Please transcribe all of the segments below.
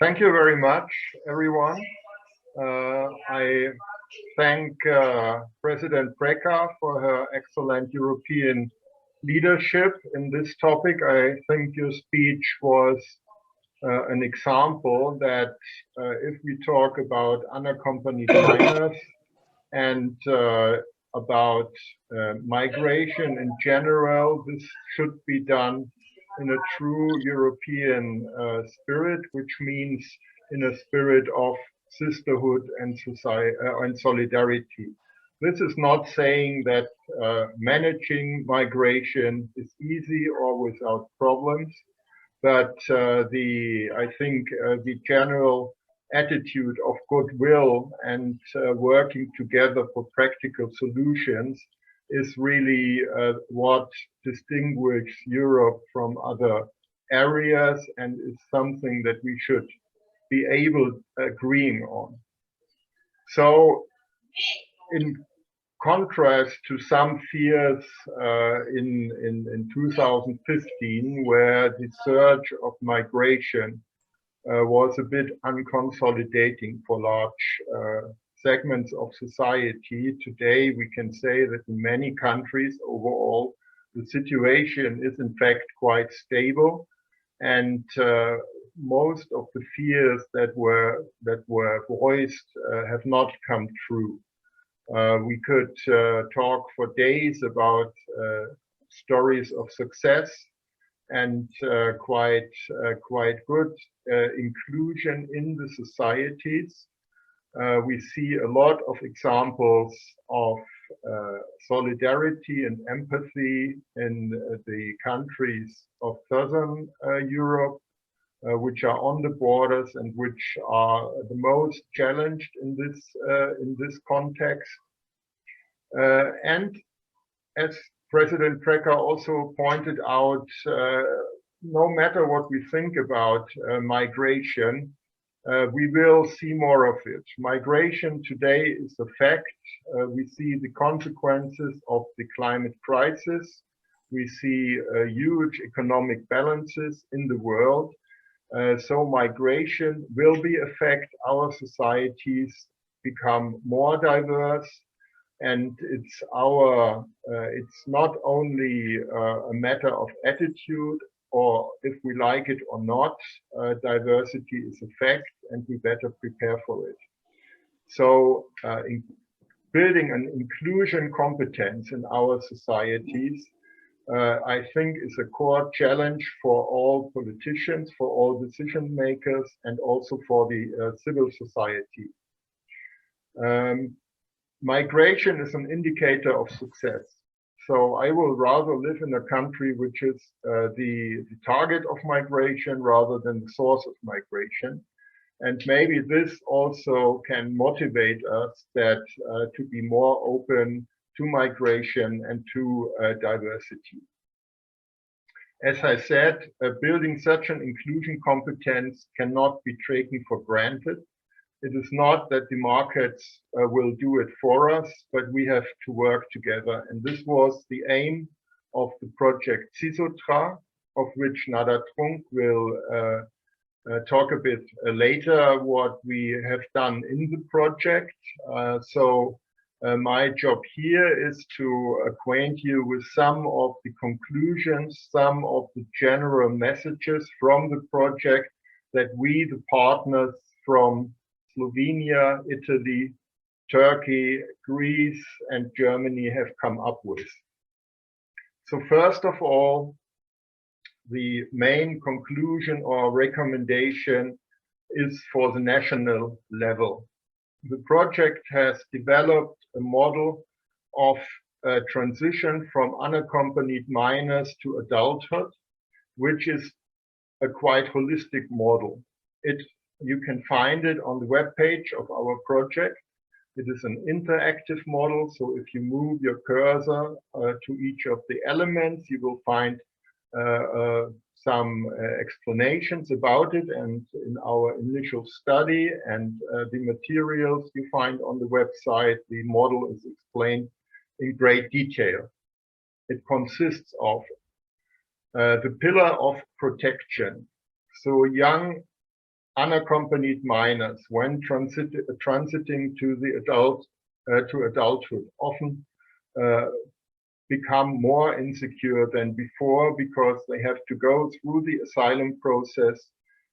Thank you very much, everyone. I thank President Preker for her excellent European leadership in this topic. I think your speech was an example that if we talk about unaccompanied minors and about migration in general, this should be done in a true European spirit, which means in a spirit of sisterhood and society and solidarity. This is not saying that managing migration is easy or without problems, but I think the general attitude of goodwill and working together for practical solutions is really what distinguishes Europe from other areas and is something that we should be able agreeing on. So in contrast to some fears in 2015, where the surge of migration was a bit unconsolidating for large segments of society. Today, we can say that in many countries overall, the situation is in fact quite stable, and most of the fears that were voiced have not come true. We could talk for days about stories of success and quite good inclusion in the societies. We see a lot of examples of solidarity and empathy in the countries of Southern Europe, which are on the borders and which are the most challenged in this context. And as President Preker also pointed out, no matter what we think about migration, we will see more of it. Migration today is a fact. We see the consequences of the climate crisis. We see huge economic balances in the world. So migration will be a fact. Our societies become more diverse, and it's not only a matter of attitude, or if we like it or not, diversity is a fact and we better prepare for it. So building an inclusion competence in our societies, I think is a core challenge for all politicians, for all decision makers, and also for the civil society. Migration is an indicator of success. So I will rather live in a country which is the target of migration rather than the source of migration. And maybe this also can motivate us that to be more open to migration and to diversity. As I said, building such an inclusion competence cannot be taken for granted. It is not that the markets will do it for us, but we have to work together. And this was the aim of the project CISOTRA, of which Nada Trunk will talk a bit later what we have done in the project. My job here is to acquaint you with some of the conclusions, some of the general messages from the project that we, the partners from Slovenia, Italy, Turkey, Greece, and Germany have come up with. So first of all, the main conclusion or recommendation is for the national level. The project has developed a model of a transition from unaccompanied minors to adulthood, which is a quite holistic model. You can find it on the webpage of our project. It is an interactive model, so if you move your cursor to each of the elements, you will find some explanations about it, and in our initial study and the materials you find on the website, the model is explained in great detail. It consists of the pillar of protection. So young unaccompanied minors, when transiting to adulthood, often become more insecure than before because they have to go through the asylum process,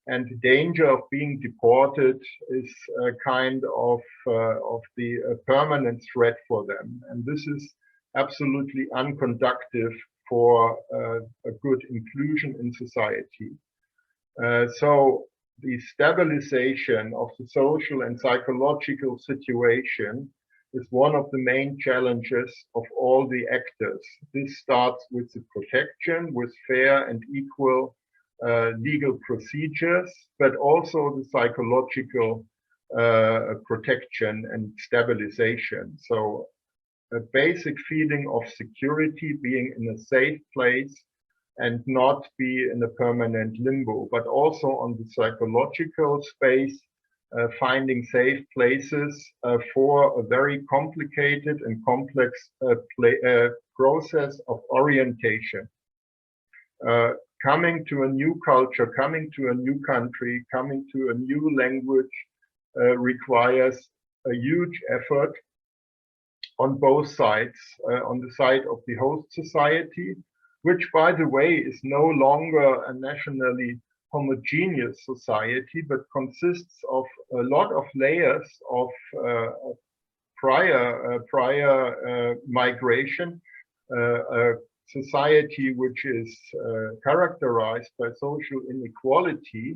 and the danger of being deported is a kind of the permanent threat for them. And this is absolutely unconducive for a good inclusion in society. So the stabilization of the social and psychological situation is one of the main challenges of all the actors. This starts with the protection, with fair and equal legal procedures, but also the psychological protection and stabilization. So a basic feeling of security, being in a safe place and not be in a permanent limbo, but also on the psychological space, finding safe places for a very complicated and complex process of orientation. Coming to a new culture, coming to a new country, coming to a new language requires a huge effort on both sides, on the side of the host society, which, by the way, is no longer a nationally homogeneous society, but consists of a lot of layers of prior migration, a society which is characterized by social inequality.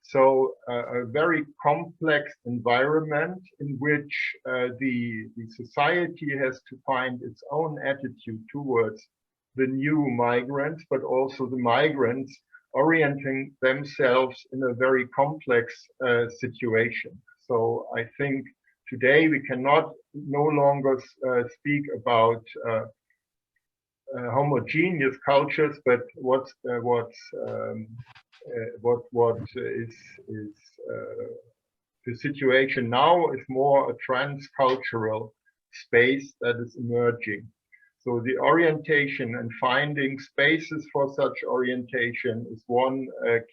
So a very complex environment in which the society has to find its own attitude towards the new migrants, but also the migrants orienting themselves in a very complex situation. So I think today we cannot no longer speak about homogeneous cultures, but what is the situation now is more a transcultural space that is emerging. So the orientation and finding spaces for such orientation is one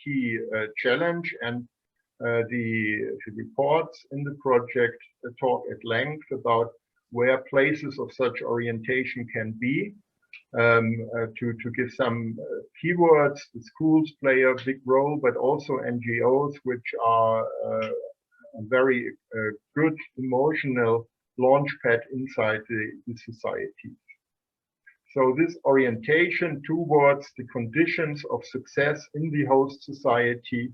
key challenge, and the reports in the project talk at length about where places of such orientation can be. To give some keywords, the schools play a big role, but also NGOs, which are a very good emotional launchpad inside the society. So this orientation towards the conditions of success in the host society,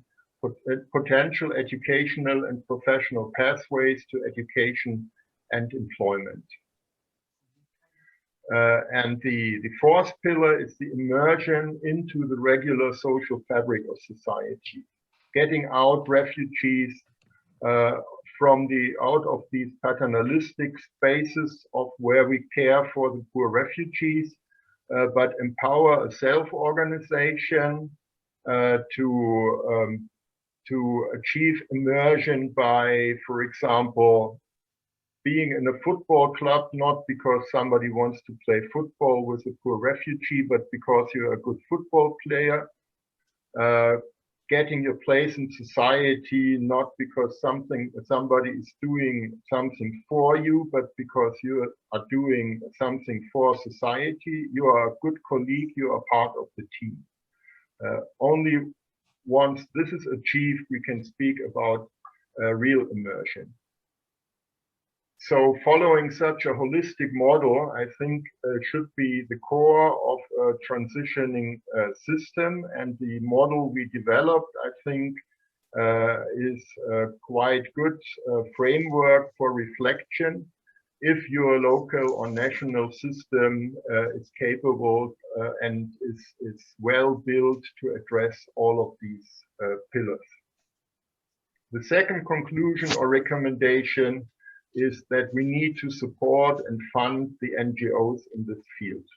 potential educational and professional pathways to education and employment. And the fourth pillar is the immersion into the regular social fabric of society, getting out refugees out of these paternalistic spaces of where we care for the poor refugees, but empower a self-organization to achieve immersion by, for example, being in a football club, not because somebody wants to play football with a poor refugee, but because you're a good football player. Getting your place in society, not because somebody is doing something for you, but because you are doing something for society. You are a good colleague, you are part of the team. Only once this is achieved, we can speak about real immersion. So following such a holistic model, I think should be the core of a transitioning system, and the model we developed, I think, is a quite good framework for reflection if your local or national system is capable and is well built to address all of these pillars. The second conclusion or recommendation is that we need to support and fund the NGOs in this field.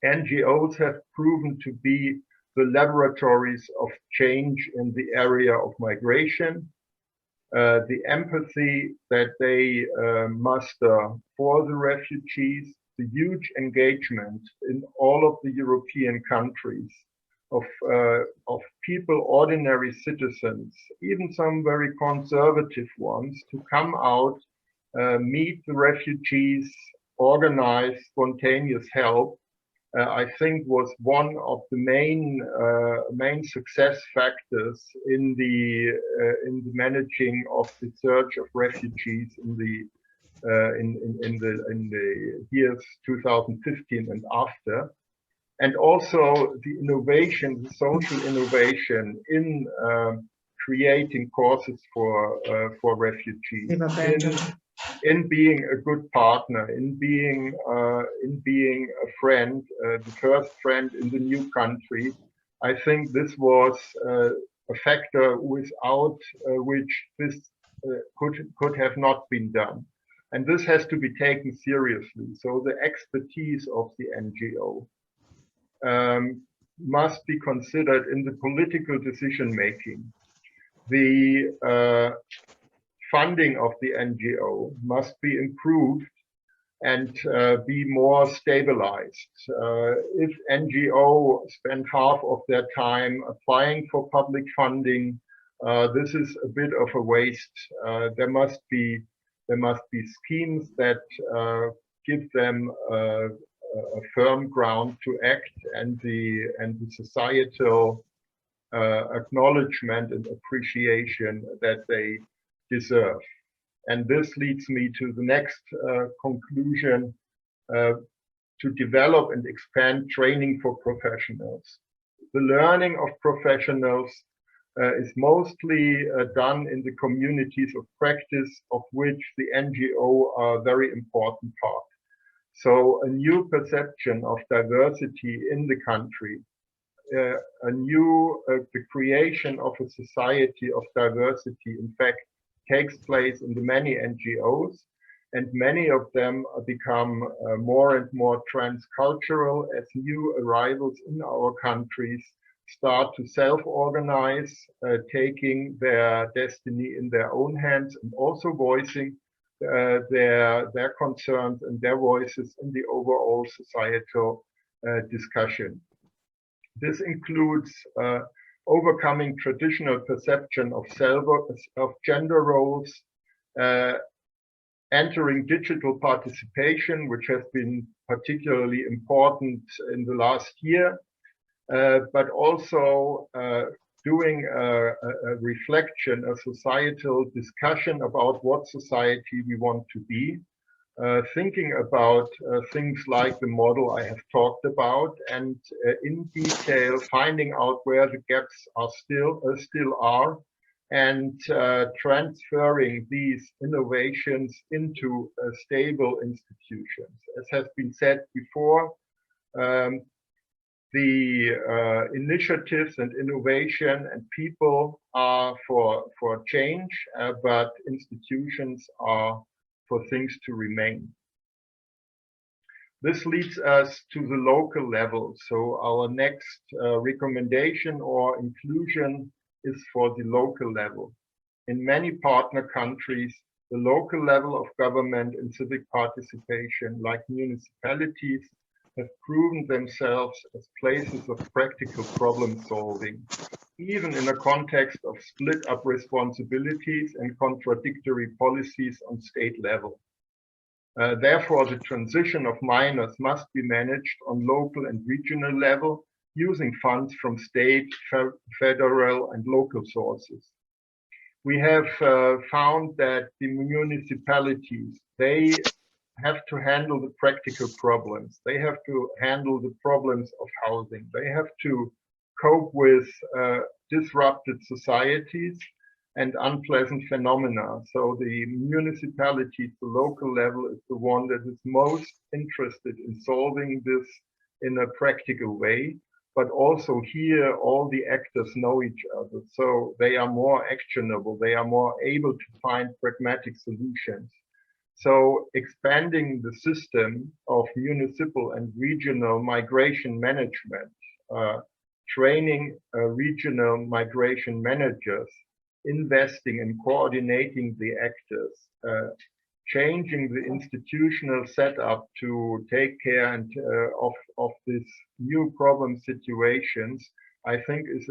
NGOs have proven to be the laboratories of change in the area of migration. The empathy that they muster for the refugees, the huge engagement in all of the European countries of people, ordinary citizens, even some very conservative ones, to come out, meet the refugees, organize spontaneous help. I think was one of the main success factors in the managing of the surge of refugees in the years 2015 and after, and also the innovation, the social innovation in creating courses for refugees, in being a good partner, in being a friend, the first friend in the new country. I think this was a factor without which this could have not been done. And this has to be taken seriously. So the expertise of the NGO must be considered in the political decision making. The funding of the NGO must be improved and be more stabilized. If NGO spend half of their time applying for public funding, this is a bit of a waste. There must be schemes that give them a firm ground to act, and the societal acknowledgement and appreciation that they deserve. And this leads me to the next conclusion, to develop and expand training for professionals. The learning of professionals is mostly done in the communities of practice, of which the NGO are a very important part. So a new perception of diversity in the country, the creation of a society of diversity, in fact, takes place in the many NGOs, and many of them become more and more transcultural as new arrivals in our countries start to self-organize, taking their destiny in their own hands, and also voicing their concerns and their voices in the overall societal discussion. This includes overcoming traditional perception of gender roles, entering digital participation, which has been particularly important in the last year, but also doing a reflection, a societal discussion about what society we want to be, thinking about things like the model I have talked about, and in detail finding out where the gaps are still are, and transferring these innovations into stable institutions. As has been said before, the initiatives and innovation and people are for change, but institutions are for things to remain. This leads us to the local level. So our next recommendation or inclusion is for the local level. In many partner countries, the local level of government and civic participation, like municipalities, have proven themselves as places of practical problem solving, even in a context of split up responsibilities and contradictory policies on state level. Therefore, the transition of minors must be managed on local and regional level using funds from state, federal, and local sources. We have found that the municipalities, they have to handle the practical problems. They have to handle the problems of housing. They have to cope with disrupted societies and unpleasant phenomena. So the municipality, the local level, is the one that is most interested in solving this in a practical way. But also here, all the actors know each other. So they are more actionable. They are more able to find pragmatic solutions. So expanding the system of municipal and regional migration management, training regional migration managers, investing and coordinating the actors, changing the institutional setup to take care of these new problem situations I think is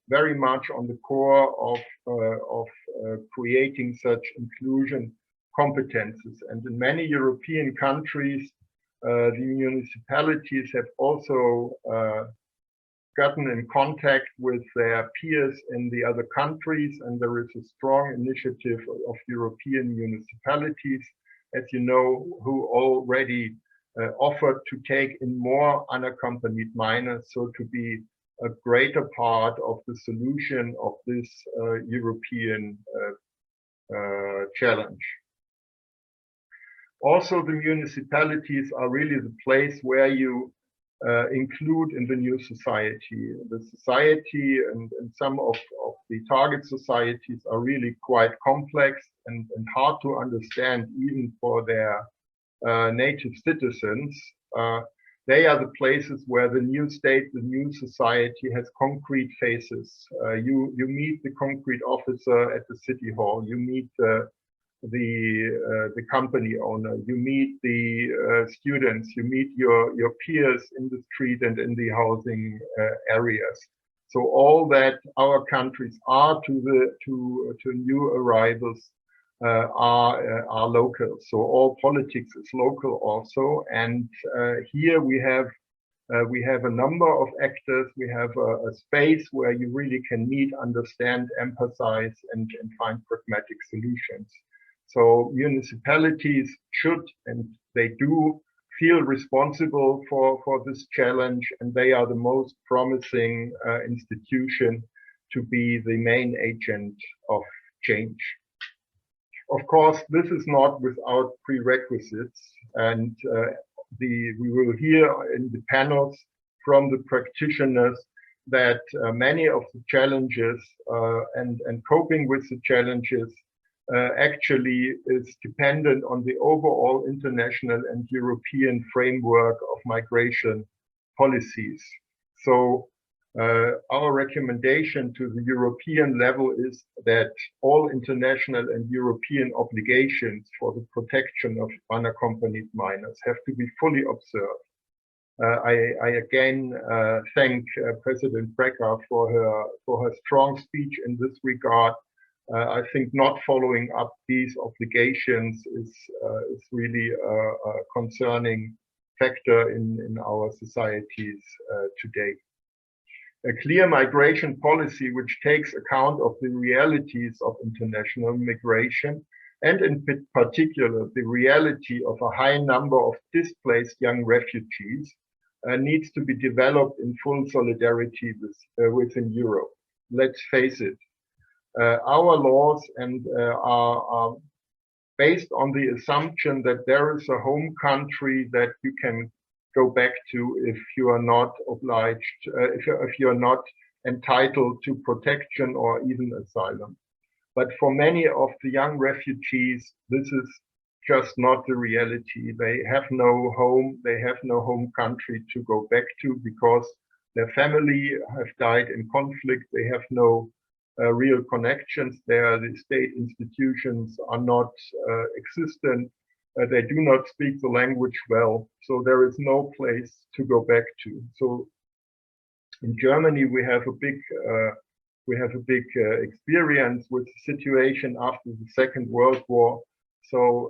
very much on the core of creating such inclusion competences. And in many European countries, the municipalities have also gotten in contact with their peers in the other countries, and there is a strong initiative of European municipalities, as you know, who already offered to take in more unaccompanied minors, so to be a greater part of the solution of this European challenge. Also, the municipalities are really the place where you include in the new society. The society and some of the target societies are really quite complex and hard to understand even for their native citizens. They are the places where the new state, the new society has concrete faces. You meet the concrete officer at the city hall. You meet the company owner. You meet the students. You meet your peers in the street and in the housing areas. So all that our countries are to new arrivals are local. So all politics is local also. And here we have a number of actors. We have a space where you really can meet, understand, empathize, and find pragmatic solutions. So municipalities should, and they do, feel responsible for this challenge, and they are the most promising institution to be the main agent of change. Of course, this is not without prerequisites, and we will hear in the panels from the practitioners that many of the challenges and coping with the challenges actually is dependent on the overall international and European framework of migration policies. So our recommendation to the European level is that all international and European obligations for the protection of unaccompanied minors have to be fully observed. I again thank President Brecker for her strong speech in this regard. I think not following up these obligations is really a concerning factor in our societies today. A clear migration policy which takes account of the realities of international migration, and in particular the reality of a high number of displaced young refugees, needs to be developed in full solidarity within Europe. Let's face it, our laws are based on the assumption that there is a home country that you can go back to if you are not obliged, if you are not entitled to protection or even asylum. But for many of the young refugees, this is just not the reality. They have no home, they have no home country to go back to because their family have died in conflict, they have no real connections there, the state institutions are not existent. They do not speak the language well, so there is no place to go back to. So in Germany, we have a big experience with the situation after the Second World War. So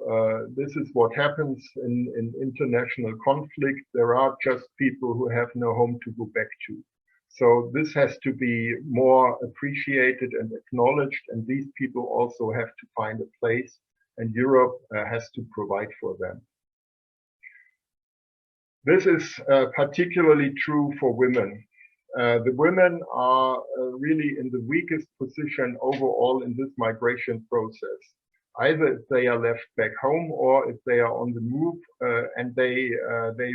this is what happens in international conflict. There are just people who have no home to go back to. So this has to be more appreciated and acknowledged, and these people also have to find a place, and Europe has to provide for them. This is particularly true for women. The women are really in the weakest position overall in this migration process. Either if they are left back home or if they are on the move, and they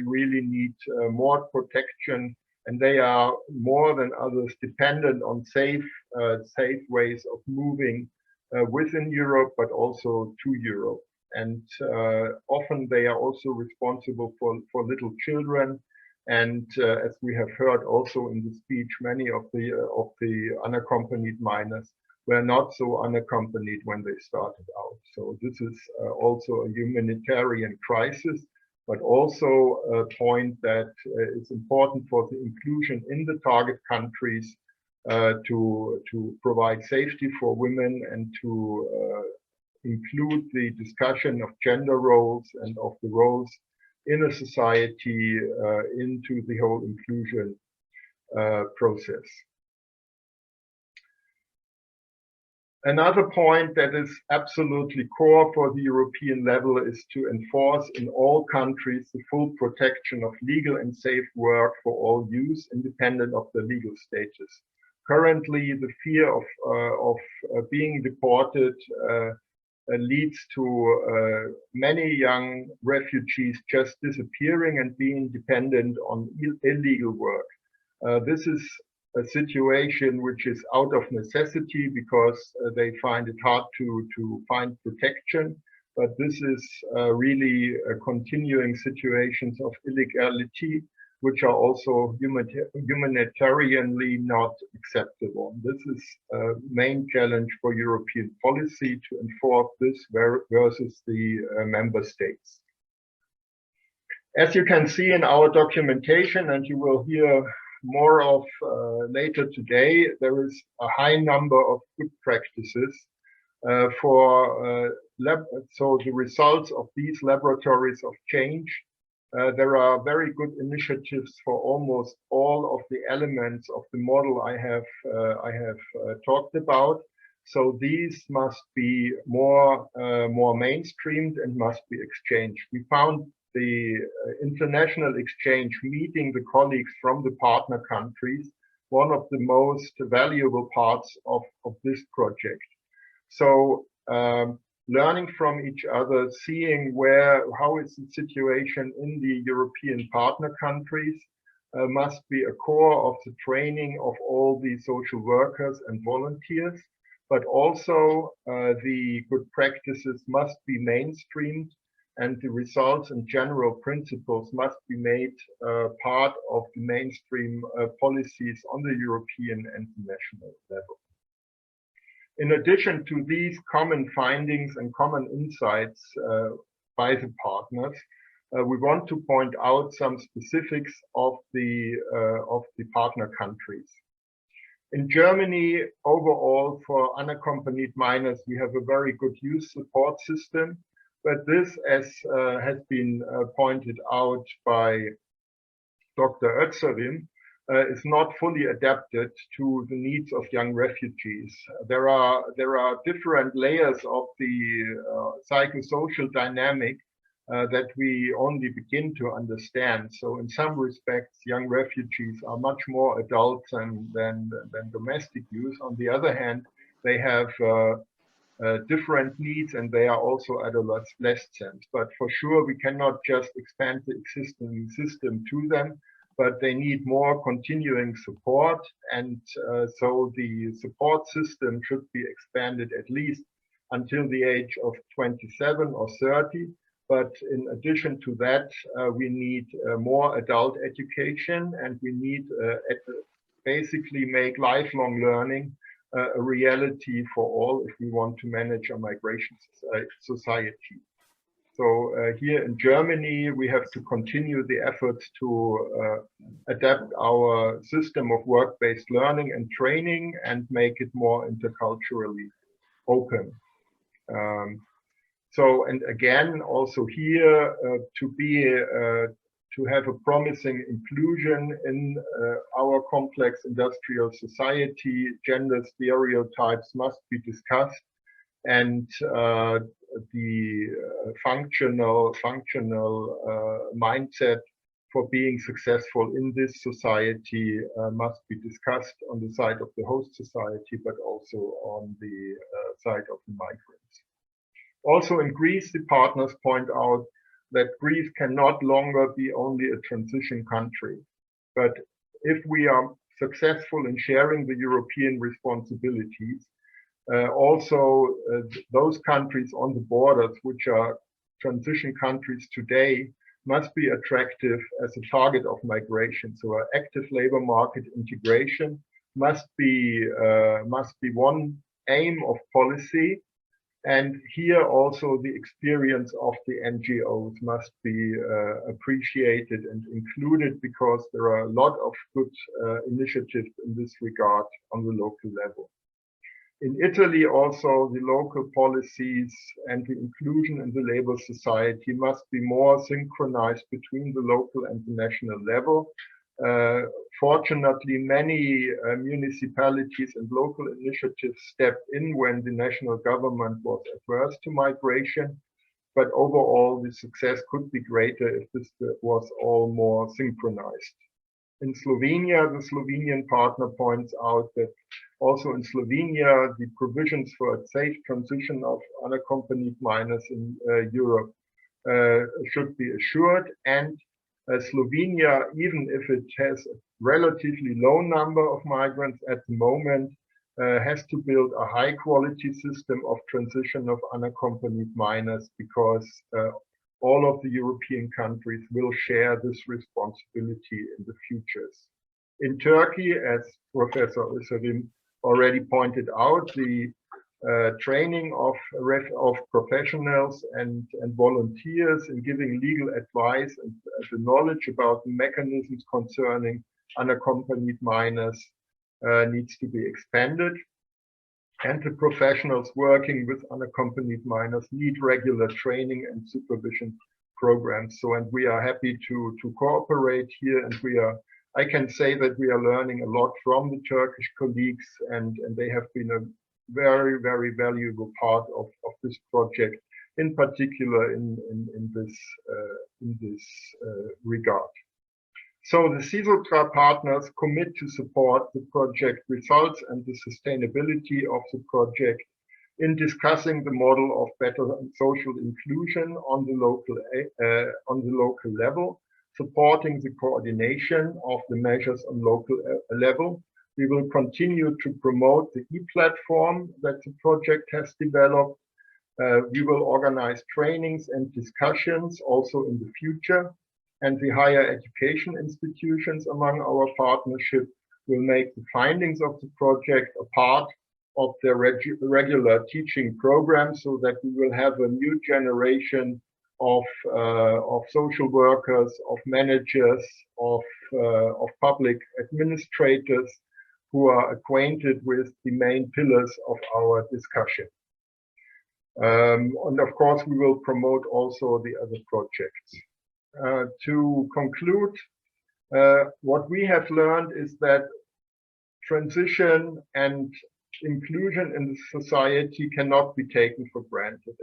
really need more protection, and they are more than others dependent on safe ways of moving within Europe, but also to Europe. And often they are also responsible for little children. And as we have heard also in the speech, many of the unaccompanied minors were not so unaccompanied when they started out. So this is also a humanitarian crisis but also a point that is important for the inclusion in the target countries to provide safety for women and to include the discussion of gender roles and of the roles in a society into the whole inclusion process. Another point that is absolutely core for the European level is to enforce in all countries the full protection of legal and safe work for all youth, independent of the legal status. Currently, the fear of being deported leads to many young refugees just disappearing and being dependent on illegal work. This is a situation which is out of necessity because they find it hard to find protection, but this is really continuing situations of illegality which are also humanitarianly not acceptable. This is a main challenge for European policy to enforce this versus the member states. As you can see in our documentation, and you will hear more of later today, there is a high number of good practices so the results of these laboratories of change. There are very good initiatives for almost all of the elements of the model I have talked about. So these must be more mainstreamed and must be exchanged. We found the international exchange, meeting the colleagues from the partner countries, one of the most valuable parts of this project. So learning from each other, seeing how is the situation in the European partner countries must be a core of the training of all the social workers and volunteers, but also the good practices must be mainstreamed, and the results and general principles must be made part of the mainstream policies on the European and national level. In addition to these common findings and common insights by the partners, we want to point out some specifics of the partner countries. In Germany, overall, for unaccompanied minors, we have a very good youth support system. But this, as has been pointed out by Dr. Özerin, is not fully adapted to the needs of young refugees. There are different layers of the psychosocial dynamic that we only begin to understand. So in some respects, young refugees are much more adults than domestic youth. On the other hand, they have different needs, and they are also adolescents. But for sure, we cannot just expand the existing system to them, but they need more continuing support. And so the support system should be expanded at least until the age of 27 or 30. But in addition to that, we need more adult education, and we need basically make lifelong learning a reality for all if we want to manage a migration society. So here in Germany, we have to continue the efforts to adapt our system of work-based learning and training and make it more interculturally open. And again, also here to have a promising inclusion in our complex industrial society, gender stereotypes must be discussed, and the functional mindset for being successful in this society must be discussed on the side of the host society, but also on the side of the migrants. Also in Greece, the partners point out that Greece can no longer be only a transition country, but if we are successful in sharing the European responsibilities, also those countries on the borders, which are transition countries today, must be attractive as a target of migration. So our active labor market integration must be one aim of policy. And here also the experience of the NGOs must be appreciated and included, because there are a lot of good initiatives in this regard on the local level. In Italy also, the local policies and the inclusion in the labor society must be more synchronized between the local and the national level. Fortunately, many municipalities and local initiatives stepped in when the national government was adverse to migration, but overall the success could be greater if this was all more synchronized. In Slovenia, the Slovenian partner points out that also in Slovenia, the provisions for a safe transition of unaccompanied minors in Europe should be assured, and Slovenia, even if it has a relatively low number of migrants at the moment, has to build a high quality system of transition of unaccompanied minors, because all of the European countries will share this responsibility in the futures. In Turkey, as Professor Özdemir already pointed out, the training of professionals and volunteers in giving legal advice and the knowledge about the mechanisms concerning unaccompanied minors needs to be expanded. And the professionals working with unaccompanied minors need regular training and supervision programs. So, and we are happy to cooperate here, and I can say that we are learning a lot from the Turkish colleagues, and they have been a very, very valuable part of this project, in particular in this regard. So the CISOTRA partners commit to support the project results and the sustainability of the project in discussing the model of better social inclusion on the local level, supporting the coordination of the measures on local level. We will continue to promote the e-platform that the project has developed. We will organize trainings and discussions also in the future, and the higher education institutions among our partnership will make the findings of the project a part of their regular teaching program, so that we will have a new generation of social workers, of managers, of public administrators who are acquainted with the main pillars of our discussion. And of course, we will promote also the other projects. To conclude, what we have learned is that transition and inclusion in the society cannot be taken for granted.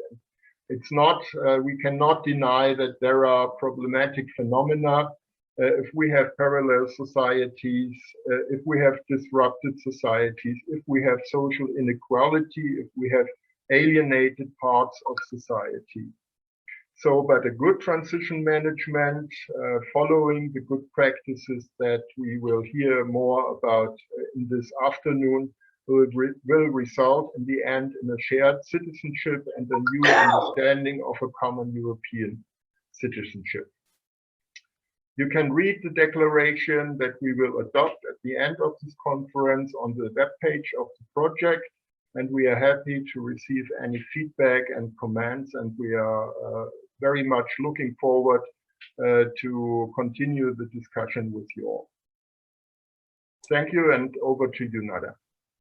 It's not, we cannot deny that there are problematic phenomena if we have parallel societies, if we have disrupted societies, if we have social inequality, if we have alienated parts of society. So, but a good transition management, following the good practices that we will hear more about in this afternoon, will result in the end in a shared citizenship and a new understanding of a common European citizenship. You can read the declaration that we will adopt at the end of this conference on the webpage of the project, and we are happy to receive any feedback and comments, and we are very much looking forward to continue the discussion with you all. Thank you, and over to you, Nada.